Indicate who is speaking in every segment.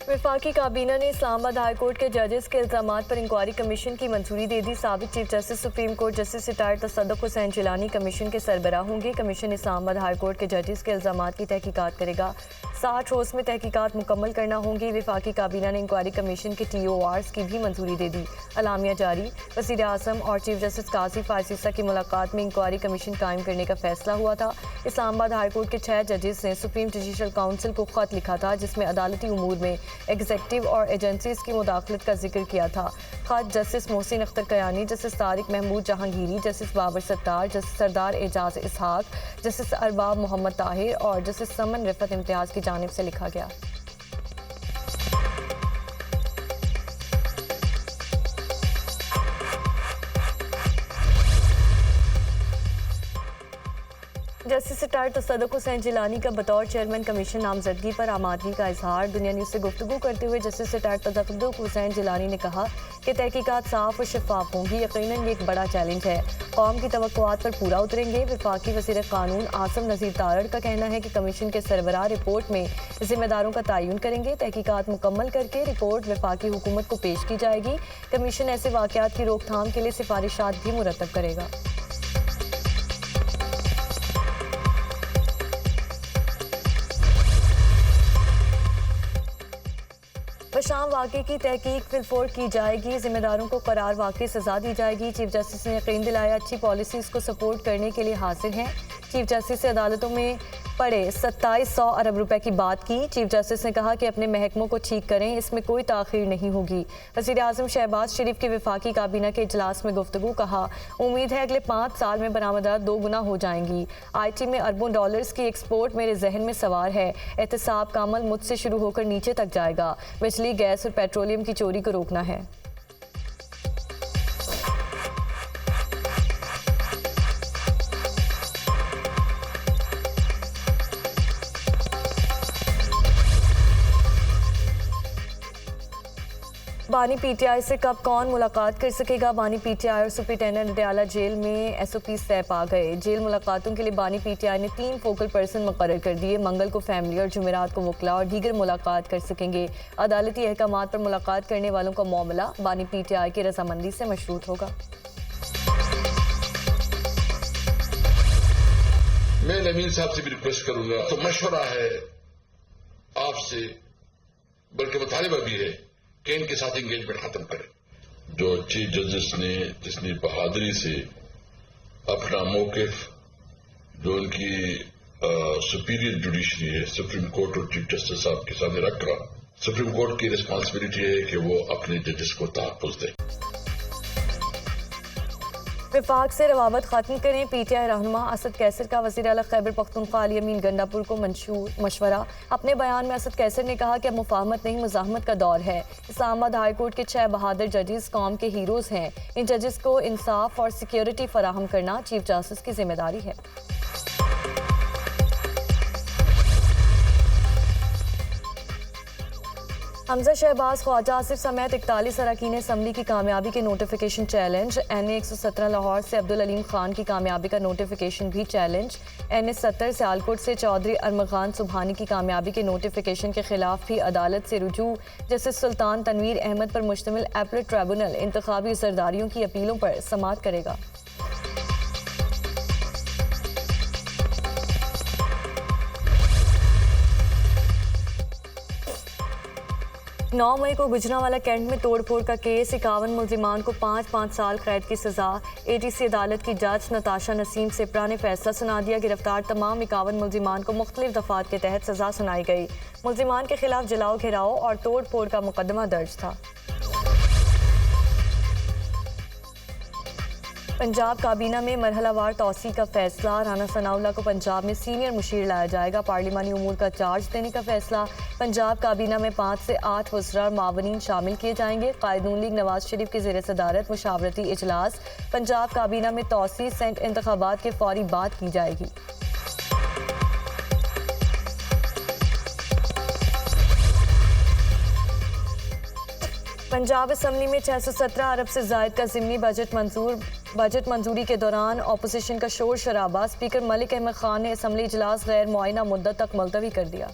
Speaker 1: वफाकी काबीना ने इस्लामाबाद हाई कोर्ट के जजेस के इल्जामात पर इंक्वायरी कमीशन की मंजूरी दे दी। साबिक chief justice supreme court justice retired Tassaduq Hussain Jillani commission के सरबराह होंगे। कमीशन इस्लामाबाद हाई कोर्ट के जजेस के इल्जामात की तहकीकात करेगा। 60 रोज़ में तहकीकात मुकम्मल करना होंगी। वफाकी काबीना ने इंक्वायरी कमीशन के TORs की भी मंजूरी दे दी। अलामिया जारी। वज़ीर आज़म और चीफ जस्टिस काजी फायसीसा की मुलाकात में इंक्वायरी कमीशन कायम करने का फैसला हुआ था। इस्लामाबाद हाई कोर्ट के 6 जजेस ने सुप्रीम जुडिशल काउंसिल को ख़त लिखा था, जिसमें अदालती उमूर में एग्जीक्यूटिव और एजेंसीज की मुदाखलत का जिक्र किया था। ख़त justice Mohsin Akhtar Kayani, justice Tariq Mahmood Jahangiri, justice Babar Sattar, justice Sardar Ejaz Ishaq, justice Arbab Muhammad Tahir और जस्टिस समन रिफत इम्तियाज़ की जानिब से लिखा गया। जस्टिस रिटायर्ड तसद्दुक़ हुसैन जिलानी का बतौर चेयरमैन कमीशन नामजदगी पर आम आदमी का इजहार। दुनिया न्यूज़ से गुफ्तगू करते हुए जस्टिस रिटायर्ड तसद्दुक़ हुसैन जिलानी ने कहा कि तहकीकात साफ और शफाफ होंगी। यकीनन ये एक बड़ा चैलेंज है, कौम की तवक्कुआत पर पूरा उतरेंगे। वफाकी वज़ीर कानून आसिम नज़ीर तारड़ का कहना है कि कमीशन के सरबराह रिपोर्ट में जिम्मेदारों का तयन करेंगे। तहकीकात मुकम्मल करके रिपोर्ट वफाकी हुकूमत को पेश की जाएगी। कमीशन ऐसे वाक़यात की रोकथाम के लिए सिफारिशात भी मुरतब करेगा। शाम वाक़े की तहकीक फिलफोर की जाएगी। जिम्मेदारों को करार वाक़ई सज़ा दी जाएगी। चीफ जस्टिस ने यकीन दिलाया अच्छी पॉलिसीज़ को सपोर्ट करने के लिए हाजिर हैं। चीफ जस्टिस से अदालतों में पड़े 2700 अरब रुपए की बात की। चीफ जस्टिस ने कहा कि अपने महकमों को ठीक करें, इसमें कोई ताख़ीर नहीं होगी। वज़ीर आज़म शहबाज शरीफ की वफाकी काबीना के इजलास में गुफ्तगू। कहा उम्मीद है अगले 5 साल में बरामदात 2 गुना हो जाएंगी। IT में अरबों डॉलर्स की एक्सपोर्ट मेरे जहन में सवार है। एहतसाब का अमल मुझसे शुरू होकर नीचे तक जाएगा। बिजली, गैस और पेट्रोलियम की चोरी को रोकना है। बानी PTI से कब कौन मुलाकात कर सकेगा? बानी PTI और सुप्रिंटेंडेंट अडयाला जेल में SOPs तय पा गए। जेल मुलाकातों के लिए बानी PTI ने 3 फोकल पर्सन मुकर्रर कर दिए। मंगल को फैमिली और जुमेरात को वकला और दीगर मुलाकात कर सकेंगे। अदालती अहकामात पर मुलाकात करने वालों का मामला बानी PTI की रजामंदी से मशरूत होगा।
Speaker 2: मैं नवीन साहब से भी रिक्वेस्ट करूंगा, तो मशवरा है आपसे, बल्कि मुतालिबा भी है कि इनके साथ एंगेजमेंट खत्म करें। जो चीफ जस्टिस ने जितनी बहादुरी से अपना मौकिफ, जो उनकी सुपीरियर जुडिशरी है सुप्रीम कोर्ट और चीफ जस्टिस साहब के सामने रख रहा, सुप्रीम कोर्ट की रिस्पॉन्सिबिलिटी है कि वो अपने जजेस को तहफ़्फ़ुज़ दे।
Speaker 1: विफाक से रवाबत खत्म करें। PTI रहनुमा असद कैसर का वज़ीर आला खैबर पख्तूनख्वा अली अमीन गंडापुर को मशवरा। अपने बयान में असद कैसर ने कहा कि अब मुफाहमत नहीं मुज़ाहमत का दौर है। इस्लामाबाद हाई कोर्ट के 6 बहादुर जजेस कौम के हीरोज़ हैं। इन जजेस को इंसाफ और सिक्योरिटी फराहम करना चीफ जस्टिस की जिम्मेदारी है। हमजा शहबाज, ख्वाजा आसिफ समेत 41 अरकान असम्बली की कामयाबी के नोटिफिकेशन चैलेंज। NA 117 लाहौर से अब्दुल अलीम खान की कामयाबी का नोटिफिकेशन भी चैलेंज। NA 70 सियालकोट से चौधरी अरमगान सुबहानी की कामयाबी के नोटिफिकेशन के खिलाफ भी अदालत से रुजू। जस्टिस सुल्तान तनवीर अहमद पर मुश्तमिल एपलेट ट्रिब्यूनल इंतखाबी जरदारियों की अपीलों पर समाअत करेगा। 9 मई को गुजरांवाला कैंट में तोड़फोड़ का केस। 51 मुल्जिमान को 5-5 साल कैद की सजा। ATC अदालत की जज नताशा नसीम सिप्रा ने फैसला सुना दिया। गिरफ्तार तमाम 51 मुल्जिमान को मुख्तलिफ दफात के तहत सजा सुनाई गई। मुल्जिमान के खिलाफ जलाओ, घेराव और तोड़फोड़ का मुकदमा दर्ज था। पंजाब काबीना में मरहलावार तौसी का फैसला। राना सनाउल्लाह को पंजाब में सीनियर मुशीर लाया जाएगा। पार्लिमानी उमूर का चार्ज देने का फैसला। पंजाब काबीना में 5 से 8 वज़रा मावनीन शामिल किए जाएंगे। कायदून लीग नवाज शरीफ की ज़ेर सदारत मुशावरती इजलास। पंजाब काबीना में तौसी सेंट इंतखाबात के फौरी बाद की जाएगी। पंजाब असम्बली में 617 अरब से ज़ायद का ज़िमनी बजट मंजूरी के दौरान अपोजिशन का शोर शराबा। स्पीकर मलिक अहमद खान ने असम्बली इजलास गैर मुआयना मुद्दत तक मुलतवी कर दिया।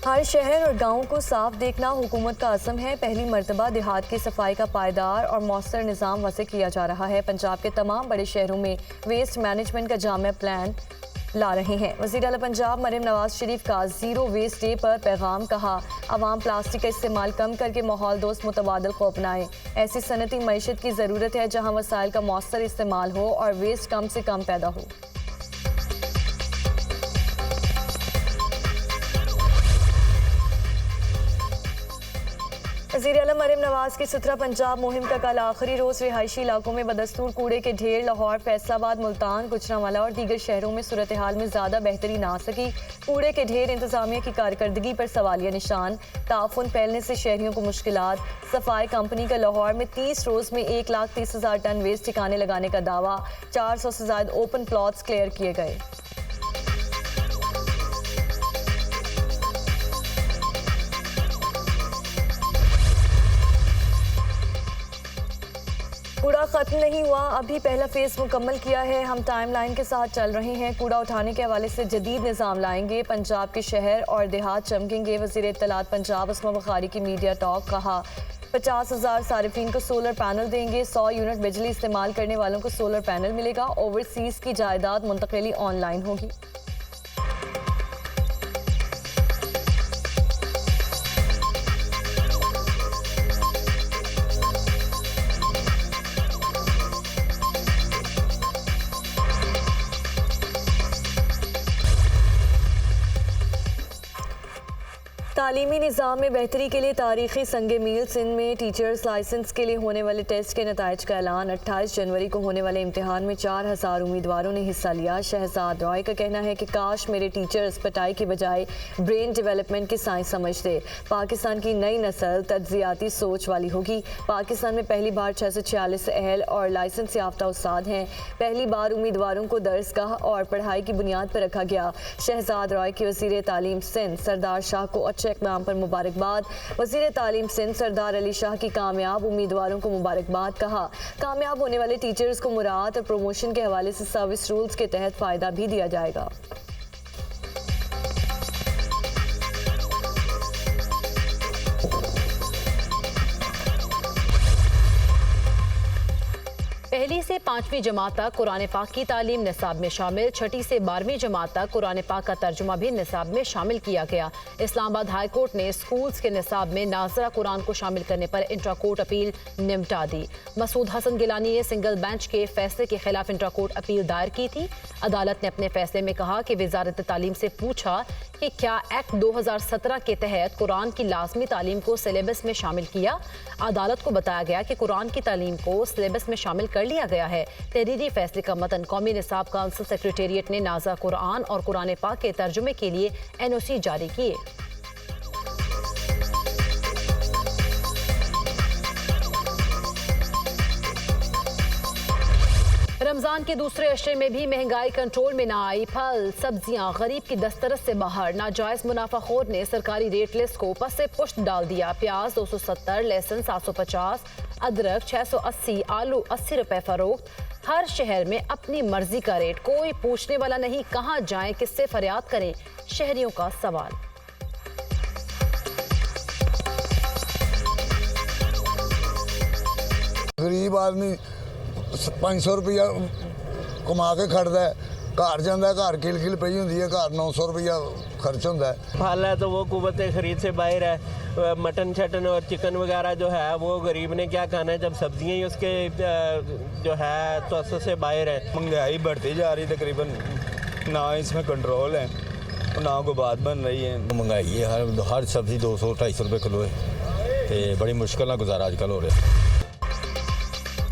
Speaker 1: हर शहर और गांव को साफ देखना हुकूमत का अज़्म है। पहली मर्तबा देहात की सफाई का पायदार और मौसर निज़ाम वसे किया जा रहा है। पंजाब के तमाम बड़े शहरों में वेस्ट मैनेजमेंट का जामिया प्लान ला रहे हैं। वज़ीर आला पंजाब मरियम नवाज शरीफ का ज़ीरो वेस्ट डे पर पैगाम, कहा अवाम प्लास्टिक का इस्तेमाल कम करके माहौल दोस्त मुतबादल को अपनाएं। ऐसी सनती मईशत की ज़रूरत है जहाँ वसाइल का मौसर इस्तेमाल हो और वेस्ट कम से कम पैदा हो। वज़ीर आला मरियम नवाज की सुथरा पंजाब मुहिम का कल आखिरी रोज़ रिहायशी इलाकों में बदस्तूर कूड़े के ढेर लाहौर, फैसलाबाद, मुल्तान, गुजरांवाला और दीगर शहरों में सूरत हाल में ज़्यादा बेहतरी ना सकी। कूड़े के ढेर इंतजामिया की कारकर्दगी पर सवालिया निशान। ताफुन फैलने से शहरियों को मुश्किलात। सफाई कंपनी का लाहौर में 30 रोज़ में 1,30,000 टन वेस्ट ठिकाने लगाने का दावा। 400 से ज़ायद ओपन प्लॉट्स क्लियर किए गए। कूड़ा खत्म नहीं हुआ, अभी पहला फेज मुकम्मल किया है। हम टाइमलाइन के साथ चल रहे हैं। कूड़ा उठाने के हवाले से जदीद निज़ाम लाएंगे। पंजाब के शहर और देहात चमकेंगे। वज़ीर इत्तलात पंजाब अस्मा बुखारी की मीडिया टॉक, कहा 50,000 सारिफीन को सोलर पैनल देंगे। 100 यूनिट बिजली इस्तेमाल करने वालों को सोलर पैनल मिलेगा। ओवरसीज़ की जायदाद मुंतकिली ऑनलाइन होगी। तालीमी निज़ाम में बेहतरी के लिए तारीखी संगे मील सिंध में टीचर्स लाइसेंस के लिए होने वाले टेस्ट के नताइज का ऐलान। 28 जनवरी को होने वाले इम्तिहान में 4,000 उम्मीदवारों ने हिस्सा लिया। शहजाद रॉय का कहना है कि काश मेरे टीचर्स पटाई की बजाय ब्रेन डेवलपमेंट की साइंस समझते। पाकिस्तान की नई नस्ल तज्जियाती सोच वाली होगी। पाकिस्तान में पहली बार 646 अहल और लाइसेंस याफ्ता उस्ताद हैं। पहली बार उम्मीदवारों को दरसगाह और पढ़ाई की बुनियाद पर रखा गया। शहजाद रॉय की वज़ीर तालीम सिंध सरदार शाह को अच्छे इक़दाम पर मुबारकबाद। वज़ीर तालीम सिंध सरदार अली शाह की कामयाब उम्मीदवारों को मुबारकबाद। कहा कामयाब होने वाले टीचर्स को मुराद और प्रमोशन के हवाले से सर्विस रूल्स के तहत फ़ायदा भी दिया जाएगा।
Speaker 3: पहली से 5वीं जमात तक कुरान पाक की तालीम निसाब में शामिल। 6ठी से 12वीं जमात तक कुरान पाक का तर्जुमा भी निसाब में शामिल किया गया। इस्लामाबाद हाई कोर्ट ने स्कूल्स के निसाब में नाज़रा कुरान को शामिल करने पर इंट्रा कोर्ट अपील निपटा दी। मसूद हसन गिलानी ने सिंगल बेंच के फैसले के खिलाफ इंट्रा कोर्ट अपील दायर की थी। अदालत ने अपने फैसले में कहा कि वजारत तालीम से पूछा कि क्या एक्ट 2017 के तहत कुरान की लाजमी तालीम को सिलेबस में शामिल किया। अदालत को बताया गया कि कुरान की तालीम को सिलेबस में शामिल कर लिया गया है। तहरीरी फैसले का मतन कौमी निसाब काउंसिल सेक्रेटेरिएट ने नाज़ा कुरान और कुरान पाक के तर्जुमे के लिए NOC जारी किए। रमजान के दूसरे अशरे में भी महंगाई कंट्रोल में ना आई। फल सब्जियां गरीब की दस्तरस से बाहर। नाजायज मुनाफाखोर ने सरकारी रेट लिस्ट को पसे पुश्त डाल दिया। प्याज 270, लहसुन 750, अदरक 680, आलू 80 रुपए फरोख्त। हर शहर में अपनी मर्जी का रेट, कोई पूछने वाला नहीं। कहां जाएं, किससे फरियाद करें, शहरियों का सवाल।
Speaker 4: गरीब आदमी 500 रुपया कमा के खड़दा है, घर जाता है, घर किल किल पई होंदी है, घर 900 रुपया खर्च होता है।
Speaker 5: फल है तो वो कुव्वत खरीद से बाहर है। मटन शटन और चिकन वगैरह जो है वो गरीब ने क्या खाना है जब सब्जियां ही उसके जो है तो से बाहर है।
Speaker 6: महंगाई बढ़ती जा रही तकरीबन, ना इसमें कंट्रोल है ना कोई बात बन रही है। महंगाई है, हर सब्जी 200-250 रुपये किलो है, तो बड़ी मुश्किल ना गुजारा आजकल हो रहा है।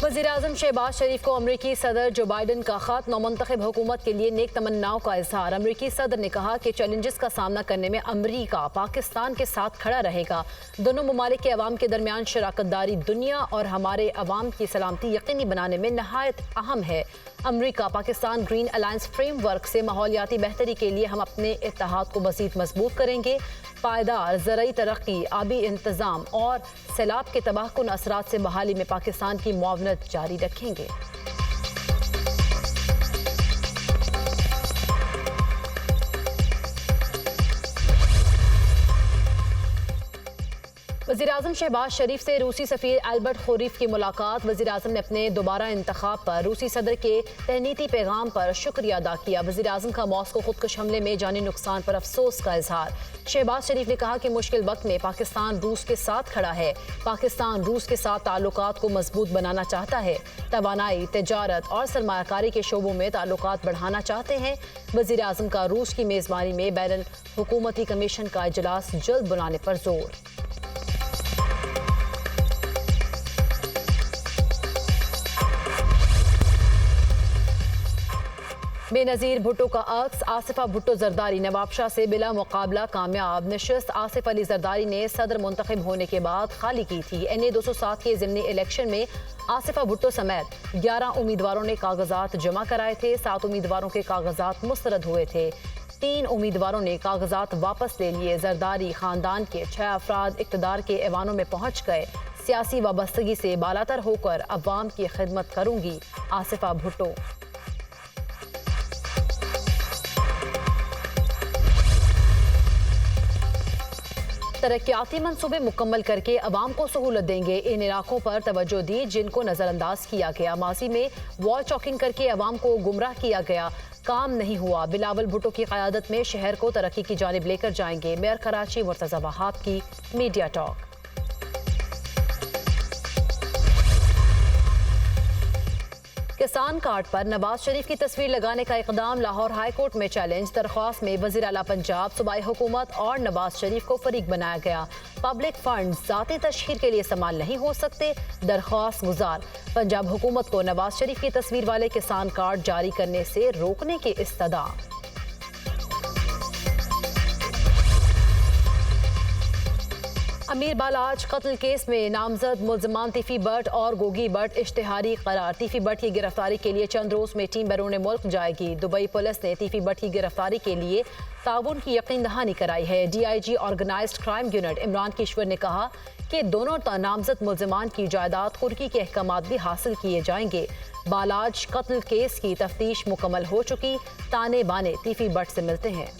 Speaker 3: वज़ीर-ए-आज़म शहबाज शरीफ को अमरीकी सदर जो बाइडन का खत। नौमुंतखब हुकूमत के लिए नेक तमन्नाओं का इजहार। अमरीकी सदर ने कहा कि चैलेंजेस का सामना करने में अमरीका पाकिस्तान के साथ खड़ा रहेगा। दोनों ममालिक के अवाम के दरमियान शराकतदारी दुनिया और हमारे अवाम की सलामती यकीनी बनाने में नहायत अहम है। अमरीका पाकिस्तान ग्रीन अलायंस फ्रेमवर्क से माहौलियाती बेहतरी के लिए हम अपने इत्तेहाद को मज़ीद मजबूत करेंगे। पायदार ज़राई तरक्की, आबी इंतज़ाम और सैलाब के तबाहकुन असरात से बहाली में पाकिस्तान की मुआवनत जारी रखेंगे। वज़ीर-ए-आज़म शहबाज शरीफ से रूसी सफ़ीर एल्बर्ट खोरीफ की मुलाकात। वज़ीर-ए-आज़म ने अपने दोबारा इंतखाब पर रूसी सदर के तहनीती पैगाम पर शुक्रिया अदा किया। वज़ीर-ए-आज़म का मॉस्को खुदकुश हमले में जानी नुकसान पर अफसोस का इजहार। शहबाज शरीफ ने कहा कि मुश्किल वक्त में पाकिस्तान रूस के साथ खड़ा है। पाकिस्तान रूस के साथ ताल्लुकात को मजबूत बनाना चाहता है। तवानाई, तिजारत और सरमायाकारी के शोबों में ताल्लुकात बढ़ाना चाहते हैं। वज़ीर-ए-आज़म का रूस की मेज़बानी में बैनुल हुकूमती कमीशन का इजलास जल्द बुलाने पर जोर। बेनज़ीर भुट्टो का अक्स। आसिफा भुट्टो जरदारी नवाब शाह से बिला मुकाबला कामयाब। नशिस्त आसिफ अली जरदारी ने सदर मुंतखब होने के बाद खाली की थी। NA 207 के ज़िमनी इलेक्शन में आसिफा भुट्टो समेत 11 उम्मीदवारों ने कागजात जमा कराए थे। 7 उम्मीदवारों के कागजात मुस्तरद हुए थे। 3 उम्मीदवारों ने कागजात वापस ले लिए। जरदारी खानदान के 6 अफराद इक़्तिदार के ऐवानों में पहुंच गए। सियासी वाबस्तगी से बालातर होकर अवाम की खिदमत करूंगी, आसिफा भुट्टो। तरक्याती मंसूबे मुकम्मल करके अवाम को सहूलत देंगे। इन इलाकों पर तवज्जो दी जिनको नजरअंदाज किया गया। माजी में वॉल चॉकिंग करके अवाम को गुमराह किया गया, काम नहीं हुआ। बिलावल भुट्टो की क़यादत में शहर को तरक्की की जानिब लेकर जाएंगे। मेयर कराची मुर्तज़ा वहाब की मीडिया टॉक। किसान कार्ड पर नवाज शरीफ की तस्वीर लगाने का इकदाम लाहौर हाई कोर्ट में चैलेंज। दरख्वास्त में वज़ीर आला पंजाब, सूबाई हुकूमत और नवाज शरीफ को फरीक बनाया गया। पब्लिक फंड ज़ाती तशहीर के लिए इस्तेमाल नहीं हो सकते, दरख्वास्त गुजार। पंजाब हुकूमत को नवाज शरीफ की तस्वीर वाले किसान कार्ड जारी करने से रोकने की इस्तदा। अमीर बालाज कत्ल केस में नामजद मुल्ज़मान तीफी भट्ट और गोगी भट्ट इश्तिहारी करार। तीफी भट्ट की गिरफ्तारी के लिए चंद रोज में टीम बैरून मुल्क जाएगी। दुबई पुलिस ने तीफी भट्ट की गिरफ्तारी के लिए ताउन की यकीन दहानी कराई है। DIG organised crime unit Imran Kishwar ने कहा कि दोनों नामजद मुल्ज़मान की जायदाद कुर्की के अहकामात भी हासिल किए जाएंगे। बालाज कत्ल केस की तफ्तीश मुकम्मल हो चुकी, ताने बाने तीफी भट्ट से मिलते हैं।